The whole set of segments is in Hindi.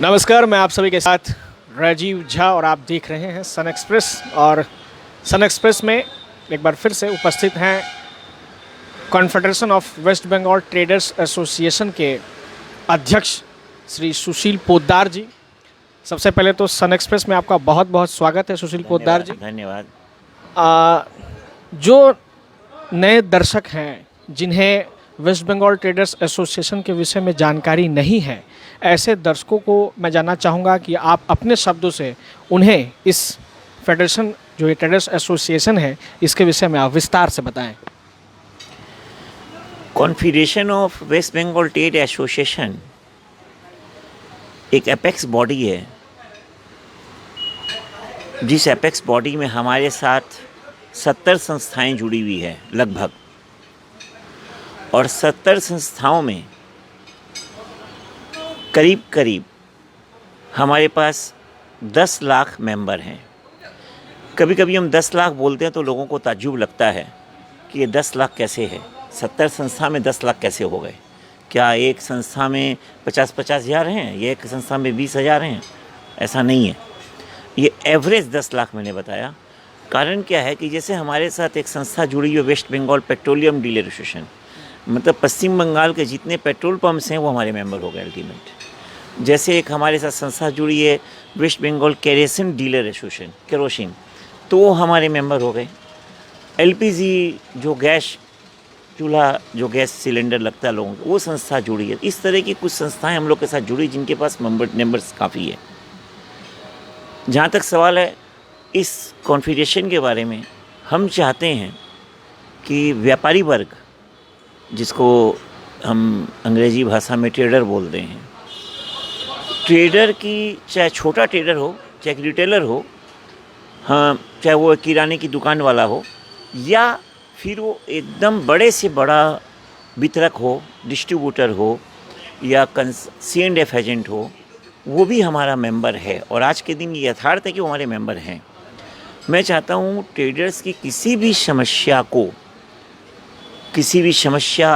नमस्कार, मैं आप सभी के साथ राजीव झा और आप देख रहे हैं सन एक्सप्रेस। और सन एक्सप्रेस में एक बार फिर से उपस्थित हैं confederation of West Bengal traders association के अध्यक्ष श्री सुशील पोद्दार जी। सबसे पहले तो सन एक्सप्रेस में आपका बहुत बहुत स्वागत है सुशील पोद्दार जी। धन्यवाद। जो नए दर्शक हैं जिन्हें वेस्ट बंगाल ट्रेडर्स एसोसिएशन के विषय में जानकारी नहीं है, ऐसे दर्शकों को मैं जानना चाहूँगा कि आप अपने शब्दों से उन्हें इस फेडरेशन जो ये ट्रेडर्स एसोसिएशन है इसके विषय में आप विस्तार से बताएं। Confederation of West Bengal trade association एक एपेक्स बॉडी है, जिस एपेक्स बॉडी में हमारे साथ 70 संस्थाएं जुड़ी हुई है लगभग, और 70 संस्थाओं में करीब करीब हमारे पास 10 लाख मेंबर हैं। कभी कभी हम 10 लाख बोलते हैं तो लोगों को ताज्जुब लगता है कि ये 10 लाख कैसे है, 70 संस्था में 10 लाख कैसे हो गए। क्या एक संस्था में 50-50 हज़ार हैं, ये एक संस्था में 20,000 हैं? ऐसा नहीं है, ये एवरेज 10 लाख मैंने बताया। कारण क्या है कि जैसे हमारे साथ एक संस्था जुड़ी हुई West Bengal petroleum dealer association, मतलब पश्चिम बंगाल के जितने पेट्रोल पंप्स हैं वो हमारे मेंबर हो गए अल्टीमेट। जैसे एक हमारे साथ संस्था जुड़ी है West Bengal kerosene dealer association, kerosene, तो वो हमारे मेंबर हो गए। एलपीजी जो गैस चूल्हा, जो गैस सिलेंडर लगता है लोगों को, वो संस्था जुड़ी है। इस तरह की कुछ संस्थाएं हम लोग के साथ जुड़ी जिनके पास मेंबर्स काफ़ी है। जहाँ तक सवाल है इस कॉन्फेडरेशन के बारे में, हम चाहते हैं कि व्यापारी वर्ग, जिसको हम अंग्रेजी भाषा में ट्रेडर बोलते हैं, ट्रेडर की, चाहे छोटा ट्रेडर हो, चाहे रिटेलर हो, हाँ, चाहे वो किराने की दुकान वाला हो, या फिर वो एकदम बड़े से बड़ा वितरक हो, डिस्ट्रीब्यूटर हो, या C&F एजेंट हो, वो भी हमारा मेंबर है। और आज के दिन ये यथार्थ है कि वो हमारे मेंबर हैं। मैं चाहता हूँ ट्रेडर्स की किसी भी समस्या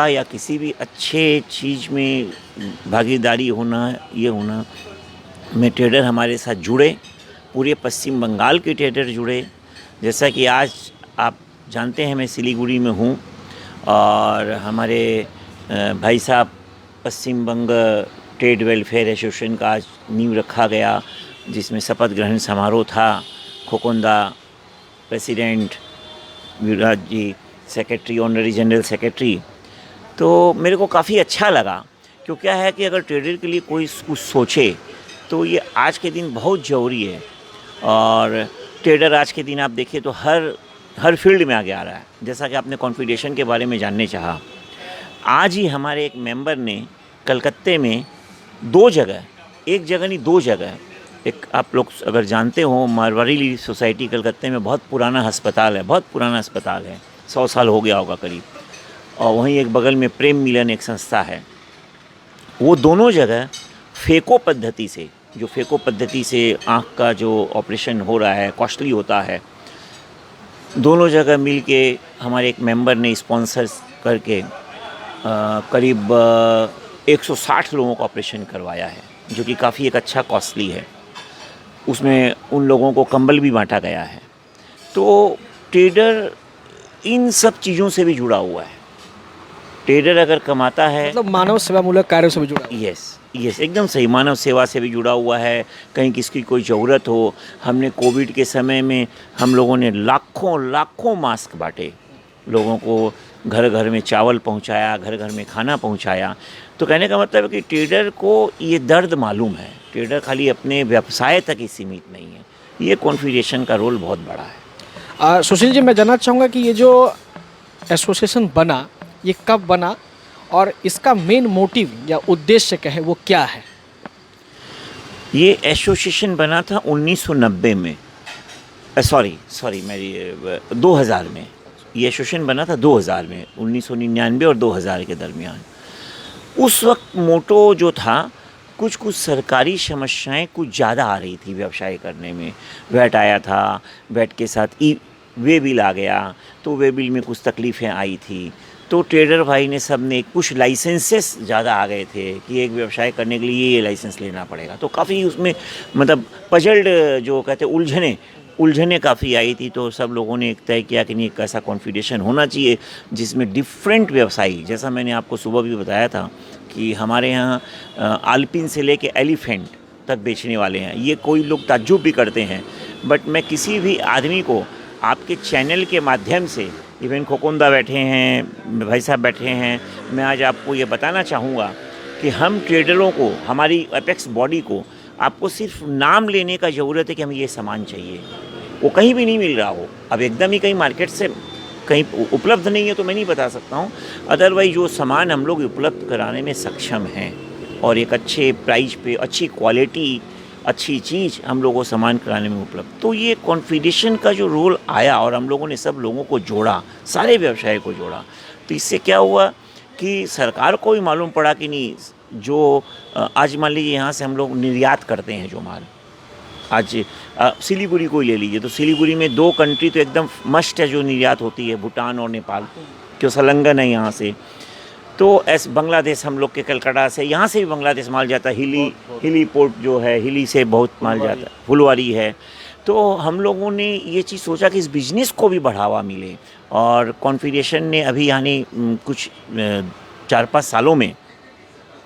या किसी भी अच्छे चीज़ में भागीदारी होना, ये होना, में ट्रेडर हमारे साथ जुड़े, पूरे पश्चिम बंगाल के ट्रेडर जुड़े। जैसा कि आज आप जानते हैं मैं सिलीगुड़ी में हूँ, और हमारे भाई साहब Paschim Banga trade welfare association का आज नींव रखा गया, जिसमें शपथ ग्रहण समारोह था। खोकोंदा प्रेसिडेंट, विराज जी सेक्रेटरी, ऑनरी जनरल सेक्रेटरी। तो मेरे को काफ़ी अच्छा लगा, क्योंकि क्या है कि अगर ट्रेडर के लिए कोई कुछ सोचे तो ये आज के दिन बहुत ज़रूरी है। और ट्रेडर आज के दिन आप देखिए तो हर फील्ड में आगे आ रहा है। जैसा कि आपने कॉन्फेडरेशन के बारे में जानने चाहा, आज ही हमारे एक मेंबर ने कलकत्ते में 2 जगह, एक जगह नहीं 2 जगह, एक आप लोग अगर जानते हो मारवाड़ी सोसाइटी कलकत्ते में बहुत पुराना अस्पताल है, बहुत पुराना अस्पताल है, 100 साल हो गया होगा करीब। और वहीं एक बगल में प्रेम मिलन एक संस्था है। वो दोनों जगह फेको पद्धति से, जो फेको पद्धति से आँख का जो ऑपरेशन हो रहा है, कॉस्टली होता है, दोनों जगह मिल के हमारे एक मेंबर ने स्पॉन्सर करके करीब 160 लोगों का ऑपरेशन करवाया है, जो कि काफ़ी एक अच्छा कॉस्टली है। उसमें उन लोगों को कंबल भी बांटा गया है। तो ट्रेडर इन सब चीज़ों से भी जुड़ा हुआ है। ट्रेडर अगर कमाता है, मतलब मानव सेवामूलक कार्यों से भी जुड़ा। यस, एकदम सही, मानव सेवा से भी जुड़ा हुआ है। कहीं किसकी कोई ज़रूरत हो, हमने कोविड के समय में हम लोगों ने लाखों मास्क बांटे, लोगों को घर घर में चावल पहुंचाया, घर घर में खाना पहुंचाया। तो कहने का मतलब है कि ट्रेडर को ये दर्द मालूम है। ट्रेडर खाली अपने व्यवसाय तक ही सीमित नहीं है। ये कॉन्फेडरेशन का रोल बहुत बड़ा है। सुशील जी, मैं जानना चाहूँगा कि ये जो एसोसिएशन बना, ये कब बना और इसका मेन मोटिव या उद्देश्य क्या है, वो क्या है? ये एसोसिएशन बना था 1990 में, सॉरी 2000 में। ये एसोसिएशन बना था 2000 में, 1999 और 2000 के दरमियान। उस वक्त मोटो जो था, कुछ सरकारी समस्याएं कुछ ज़्यादा आ रही थी व्यवसाय करने में। वैट आया था, वैट के साथ वे बिल आ गया, तो वे बिल में कुछ तकलीफ़ें आई थी। तो ट्रेडर भाई ने सब ने कुछ लाइसेंसेस ज़्यादा आ गए थे कि एक व्यवसाय करने के लिए ये लाइसेंस लेना पड़ेगा, तो काफ़ी उसमें मतलब पजल्ड जो कहते उलझने काफ़ी आई थी। तो सब लोगों ने एक तय किया कि नहीं, एक ऐसा कॉन्फिडेशन होना चाहिए जिसमें डिफरेंट व्यवसायी, जैसा मैंने आपको सुबह भी बताया था कि हमारे यहाँ आल्पिन से लेके एलिफेंट तक बेचने वाले हैं। ये कोई लोग ताज्जुब भी करते हैं, बट मैं किसी भी आदमी को आपके चैनल के माध्यम से, इवन खोकुंदा बैठे हैं, भाई साहब बैठे हैं, मैं आज आपको ये बताना चाहूँगा कि हम ट्रेडरों को, हमारी अपेक्स बॉडी को, आपको सिर्फ नाम लेने का ज़रूरत है कि हमें ये सामान चाहिए। वो कहीं भी नहीं मिल रहा हो, अब एकदम ही कहीं मार्केट से कहीं उपलब्ध नहीं है तो मैं नहीं बता सकता हूँ, अदरवाइज जो सामान हम लोग उपलब्ध कराने में सक्षम हैं और एक अच्छे प्राइस पे अच्छी क्वालिटी, अच्छी चीज़ हम लोगों को सामान कराने में उपलब्ध। तो ये कॉन्फिडेशन का जो रोल आया और हम लोगों ने सब लोगों को जोड़ा, सारे व्यवसाय को जोड़ा, तो इससे क्या हुआ कि सरकार को भी मालूम पड़ा कि नहीं, जो आज मान लीजिए यहाँ से हम लोग निर्यात करते हैं जो माल, आज सिलीगुड़ी को ही ले लीजिए, तो सिलीगुड़ी में 2 कंट्री तो एकदम मस्ट है जो निर्यात होती है, भूटान और नेपाल, जो संलग्न है यहाँ से। तो बांग्लादेश हम लोग के कलकत्ता से, यहाँ से भी बांग्लादेश माल जाता है, हिली पोर्ट जो है, हिली से बहुत माल जाता है, फुलवारी है। तो हम लोगों ने ये चीज़ सोचा कि इस बिज़नेस को भी बढ़ावा मिले, और कॉन्फिडेशन ने अभी यानी कुछ 4-5 सालों में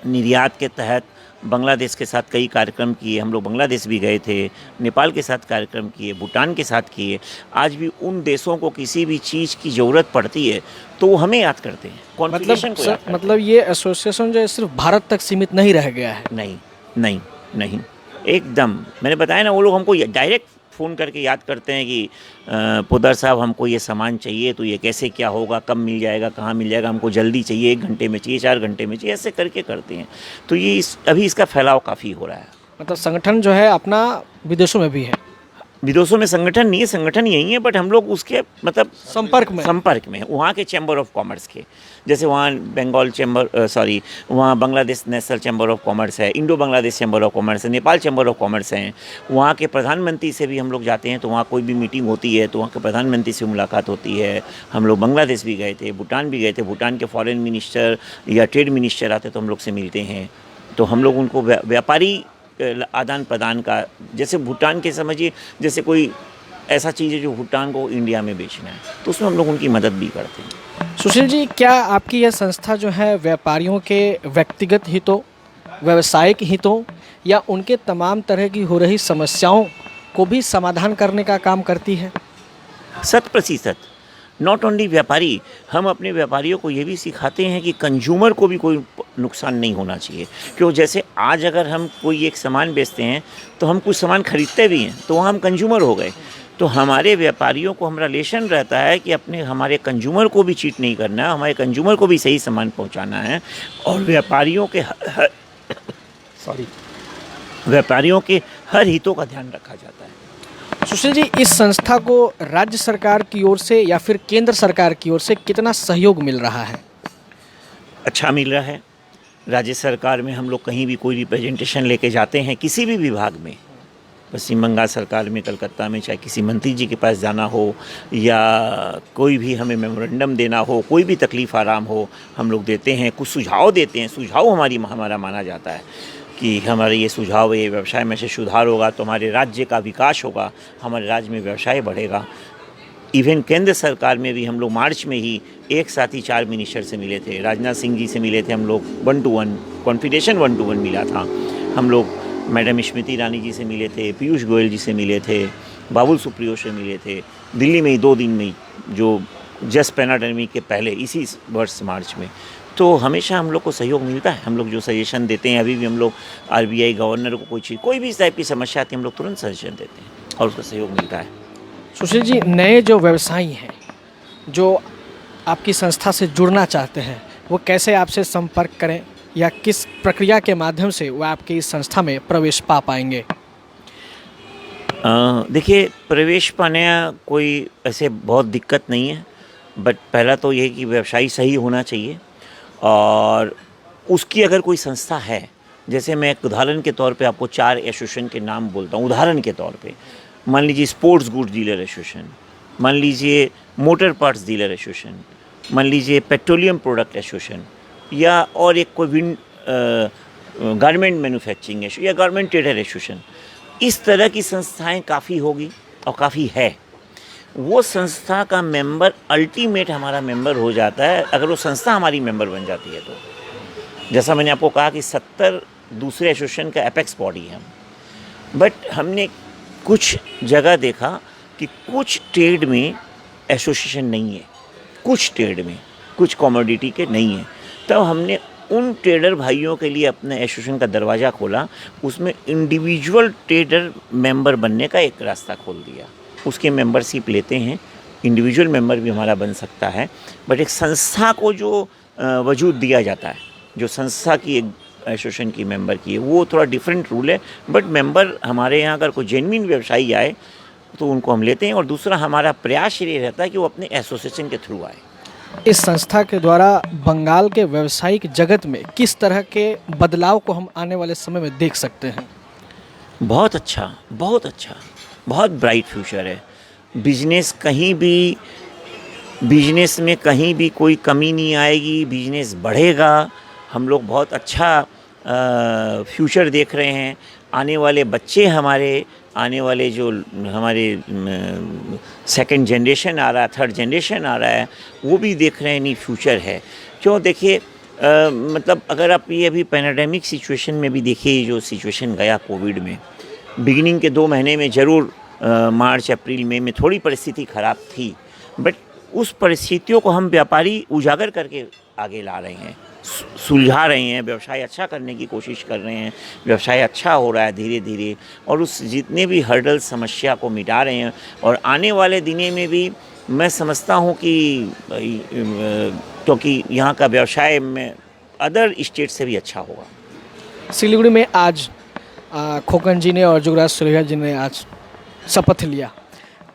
निर्यात के तहत बांग्लादेश के साथ कई कार्यक्रम किए। हम लोग बांग्लादेश भी गए थे, नेपाल के साथ कार्यक्रम किए, भूटान के साथ किए। आज भी उन देशों को किसी भी चीज़ की ज़रूरत पड़ती है तो वो हमें याद करते हैं, कॉन्फिडेशन को याद करते हैं। मतलब ये एसोसिएशन जो है सिर्फ भारत तक सीमित नहीं रह गया है। नहीं, एकदम मैंने बताया ना, वो लोग हमको डायरेक्ट फ़ोन करके याद करते हैं कि पोदर साहब हमको ये सामान चाहिए, तो ये कैसे क्या होगा, कब मिल जाएगा, कहाँ मिल जाएगा, हमको जल्दी चाहिए, 1 घंटे में चाहिए, 4 घंटे में चाहिए, ऐसे करके करते हैं। तो ये अभी इसका फैलाव काफ़ी हो रहा है। मतलब संगठन जो है अपना विदेशों में भी है। विदेशों में संगठन नहीं है, संगठन यही है, बट हम लोग उसके मतलब संपर्क में वहाँ के चैम्बर ऑफ कॉमर्स के, जैसे वहाँ बंगाल चैम्बर, वहाँ Bangladesh national chamber of commerce है, Indo Bangladesh chamber of commerce है, नेपाल चैम्बर ऑफ कॉमर्स हैं। वहाँ के प्रधानमंत्री से भी हम लोग जाते हैं, तो वहाँ कोई भी मीटिंग होती है तो वहाँ के प्रधानमंत्री से मुलाकात होती है। हम लोग बांग्लादेश भी गए थे, भूटान भी गए थे, भूटान के फॉरेन मिनिस्टर या ट्रेड मिनिस्टर आते तो हम लोग से मिलते हैं। तो हम लोग उनको व्यापारी आदान प्रदान का, जैसे भूटान के समझिए, जैसे कोई ऐसा चीज़ है जो भूटान को इंडिया में बेचना है, तो उसमें हम लोग उनकी मदद भी करते हैं। सुशील जी, क्या आपकी यह संस्था जो है व्यापारियों के व्यक्तिगत हितों, व्यावसायिक हितों या उनके तमाम तरह की हो रही समस्याओं को भी समाधान करने का काम करती है? 100%। नॉट ओनली व्यापारी, हम अपने व्यापारियों को ये भी सिखाते हैं कि कंज्यूमर को भी कोई नुकसान नहीं होना चाहिए। क्यों, जैसे आज अगर हम कोई एक सामान बेचते हैं तो हम कुछ सामान खरीदते भी हैं, तो वहाँ हम कंज्यूमर हो गए। तो हमारे व्यापारियों को हमारा रिलेशन रहता है कि हमारे कंज्यूमर को भी चीट नहीं करना है, हमारे कंज्यूमर को भी सही सामान पहुँचाना है, और व्यापारियों के हर हितों का ध्यान रखा जाता है। सुशील जी, इस संस्था को राज्य सरकार की ओर से या फिर केंद्र सरकार की ओर से कितना सहयोग मिल रहा है? अच्छा मिल रहा है। राज्य सरकार में हम लोग कहीं भी कोई रिप्रेजेंटेशन लेके जाते हैं, किसी भी विभाग में, पश्चिम बंगाल सरकार में, कलकत्ता में, चाहे किसी मंत्री जी के पास जाना हो या कोई भी हमें मेमोरेंडम देना हो, कोई भी तकलीफ़ आराम हो, हम लोग देते हैं, कुछ सुझाव देते हैं। सुझाव हमारा माना जाता है कि हमारे ये सुझाव, ये व्यवसाय में से सुधार होगा तो हमारे राज्य का विकास होगा, हमारे राज्य में व्यवसाय बढ़ेगा। इवन केंद्र सरकार में भी हम लोग मार्च में ही एक साथ ही 4 मिनिस्टर से मिले थे। राजनाथ सिंह जी से मिले थे हम लोग, 1 to 1 कॉन्फिडेशन 1 to 1 मिला था। हम लोग मैडम स्मृति ईरानी जी से मिले थे, पीयूष गोयल जी से मिले थे, बाबुल सुप्रियो से मिले थे, दिल्ली में ही 2 दिन में, जो जस्ट पैनाडेमिक के पहले इसी वर्ष मार्च में। तो हमेशा हम लोग को सहयोग मिलता है। हम लोग जो सजेशन देते हैं, अभी भी हम लोग RBI गवर्नर को कोई भी इस टाइप की समस्या आती है, हम लोग तुरंत सजेशन देते हैं और उसका सहयोग मिलता है। सुशील जी, नए जो व्यवसायी हैं जो आपकी संस्था से जुड़ना चाहते हैं, वो कैसे आपसे संपर्क करें या किस प्रक्रिया के माध्यम से वो आपकी इस संस्था में प्रवेश पा पाएंगे? देखिए, प्रवेश पाने कोई ऐसे बहुत दिक्कत नहीं है, बट पहला तो ये कि व्यवसायी सही होना चाहिए, और उसकी अगर कोई संस्था है, जैसे मैं एक उदाहरण के तौर पे आपको 4 एसोसिएशन के नाम बोलता हूँ। उदाहरण के तौर पे मान लीजिए स्पोर्ट्स गुड्स डीलर एसोसिएशन, मान लीजिए मोटर पार्ट्स डीलर एसोसिएशन, मान लीजिए पेट्रोलियम प्रोडक्ट एसोसिएशन, या और एक कोई विंड गारमेंट मैन्युफैक्चरिंग एसोसिएशन या गारमेंट ट्रेडर एसोसिएशन, इस तरह की संस्थाएं काफ़ी होगी और काफ़ी है। वो संस्था का मेंबर अल्टीमेट हमारा मेंबर हो जाता है अगर वो संस्था हमारी मेंबर बन जाती है। तो जैसा मैंने आपको कहा कि 70 दूसरे एसोसिएशन का एपेक्स बॉडी है, बट हमने कुछ जगह देखा कि कुछ ट्रेड में एसोसिएशन नहीं है, कुछ ट्रेड में, कुछ कमोडिटी के नहीं है। तब हमने उन ट्रेडर भाइयों के लिए अपने एसोसिएशन का दरवाज़ा खोला, उसमें इंडिविजुअल ट्रेडर मेंबर बनने का एक रास्ता खोल दिया। उसके मेंबरशिप लेते हैं, इंडिविजुअल मेंबर भी हमारा बन सकता है, बट एक संस्था को जो वजूद दिया जाता है, जो संस्था की एक एसोसिएशन की मेंबर की है, वो थोड़ा डिफरेंट रूल है। बट मेंबर हमारे यहाँ अगर कोई जेन्युइन व्यवसायी आए तो उनको हम लेते हैं, और दूसरा हमारा प्रयास ये रहता है कि वो अपने एसोसिएशन के थ्रू आए। इस संस्था के द्वारा बंगाल के व्यावसायिक जगत में किस तरह के बदलाव को हम आने वाले समय में देख सकते हैं? बहुत अच्छा, बहुत अच्छा, बहुत ब्राइट फ्यूचर है। बिजनेस में कहीं भी कोई कमी नहीं आएगी, बिजनेस बढ़ेगा। हम लोग बहुत अच्छा फ्यूचर देख रहे हैं। आने वाले बच्चे हमारे, आने वाले जो हमारे सेकंड जनरेशन आ रहा है, थर्ड जनरेशन आ रहा है, वो भी देख रहे हैं नहीं फ्यूचर है। क्यों, देखिए मतलब अगर आप ये अभी पैंडेमिक सिचुएशन में भी देखिए, जो सिचुएशन गया कोविड में, बिगिनिंग के 2 महीने में ज़रूर मार्च अप्रैल मई में थोड़ी परिस्थिति ख़राब थी, बट उस परिस्थितियों को हम व्यापारी उजागर करके आगे ला रहे हैं, सुलझा रहे हैं, व्यवसाय अच्छा करने की कोशिश कर रहे हैं, व्यवसाय अच्छा हो रहा है धीरे धीरे, और उस जितने भी हर्डल समस्या को मिटा रहे हैं। और आने वाले दिनों में भी मैं समझता हूँ कि क्योंकि यहाँ का व्यवसाय में अदर स्टेट से भी अच्छा होगा। सिलीगुड़ी में आज खोकन जी ने और जुगराज सुरेखा जी ने आज शपथ लिया,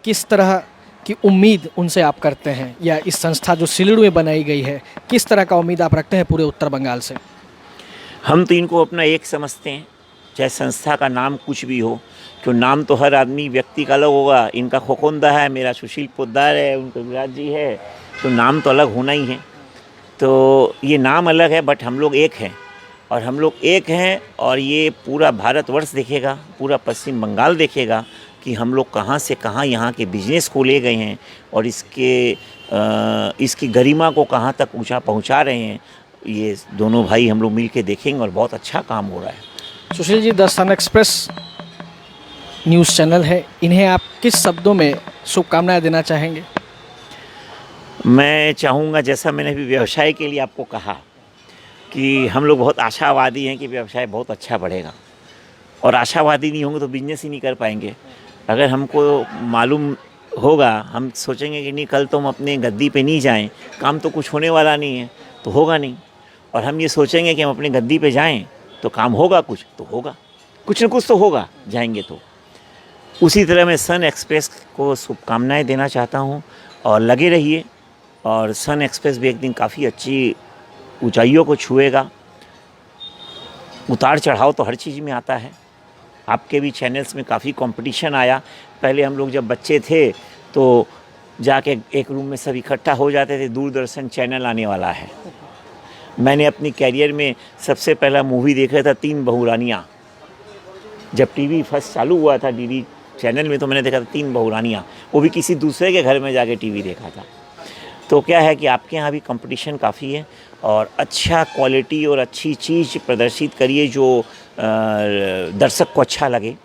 किस तरह की उम्मीद उनसे आप करते हैं, या इस संस्था जो सिलीगुड़ी में बनाई गई है, किस तरह का उम्मीद आप रखते हैं पूरे उत्तर बंगाल से? हम तो इनको अपना एक समझते हैं, चाहे संस्था का नाम कुछ भी हो, तो नाम तो हर आदमी व्यक्ति का अलग होगा। इनका खोकोंदा है, मेरा सुशील पोद्दार है, उनका विराज जी है, तो नाम तो अलग होना ही है। तो ये नाम अलग है, बट हम लोग एक हैं, और हम लोग एक हैं, और ये पूरा भारतवर्ष देखेगा, पूरा पश्चिम बंगाल देखेगा कि हम लोग कहाँ से कहाँ यहाँ के बिजनेस को ले गए हैं, और इसकी गरिमा को कहाँ तक ऊंचा पहुँचा रहे हैं। ये दोनों भाई हम लोग मिल के देखेंगे, और बहुत अच्छा काम हो रहा है। Sushil ji, the Sun Express news channel है, इन्हें आप किस शब्दों में शुभकामनाएं देना चाहेंगे? मैं चाहूँगा, जैसा मैंने अभी व्यवसाय के लिए आपको कहा, कि हम लोग बहुत आशावादी हैं कि व्यवसाय बहुत अच्छा बढ़ेगा, और आशावादी नहीं होंगे तो बिजनेस ही नहीं कर पाएंगे। अगर हमको मालूम होगा, हम सोचेंगे कि नहीं कल तो हम अपने गद्दी पे नहीं जाएं, काम तो कुछ होने वाला नहीं है, तो होगा नहीं। और हम ये सोचेंगे कि हम अपने गद्दी पे जाएं तो काम होगा, कुछ तो होगा, कुछ न कुछ तो होगा जाएंगे तो। उसी तरह मैं सन एक्सप्रेस को शुभकामनाएं देना चाहता हूं, और लगे रहिए, और सन एक्सप्रेस भी एक दिन काफ़ी अच्छी ऊंचाइयों को छुएगा। उतार चढ़ाव तो हर चीज़ में आता है। आपके भी चैनल्स में काफ़ी कंपटीशन आया। पहले हम लोग जब बच्चे थे तो जाके एक रूम में सब इकट्ठा हो जाते थे, दूरदर्शन चैनल आने वाला है। मैंने अपनी कैरियर में सबसे पहला मूवी देखा था 3 बहुरानियाँ। जब टीवी फर्स्ट चालू हुआ था डीडी चैनल में, तो मैंने देखा था 3 बहुरानियाँ, वो भी किसी दूसरे के घर में जाके टीवी देखा था। तो क्या है कि आपके यहाँ भी कंपटीशन काफ़ी है, और अच्छा क्वालिटी और अच्छी चीज़ प्रदर्शित करिए जो दर्शक को अच्छा लगे,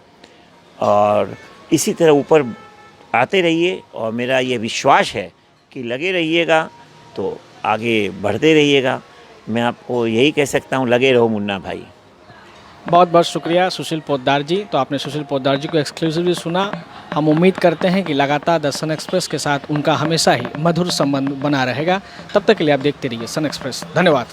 और इसी तरह ऊपर आते रहिए। और मेरा ये विश्वास है कि लगे रहिएगा तो आगे बढ़ते रहिएगा। मैं आपको यही कह सकता हूँ, लगे रहो मुन्ना भाई। बहुत बहुत शुक्रिया सुशील पोद्दार जी। तो आपने सुशील पोद्दार जी को एक्सक्लूसिवली सुना। हम उम्मीद करते हैं कि लगातार द सन एक्सप्रेस के साथ उनका हमेशा ही मधुर संबंध बना रहेगा। तब तक के लिए आप देखते रहिए सन एक्सप्रेस। धन्यवाद।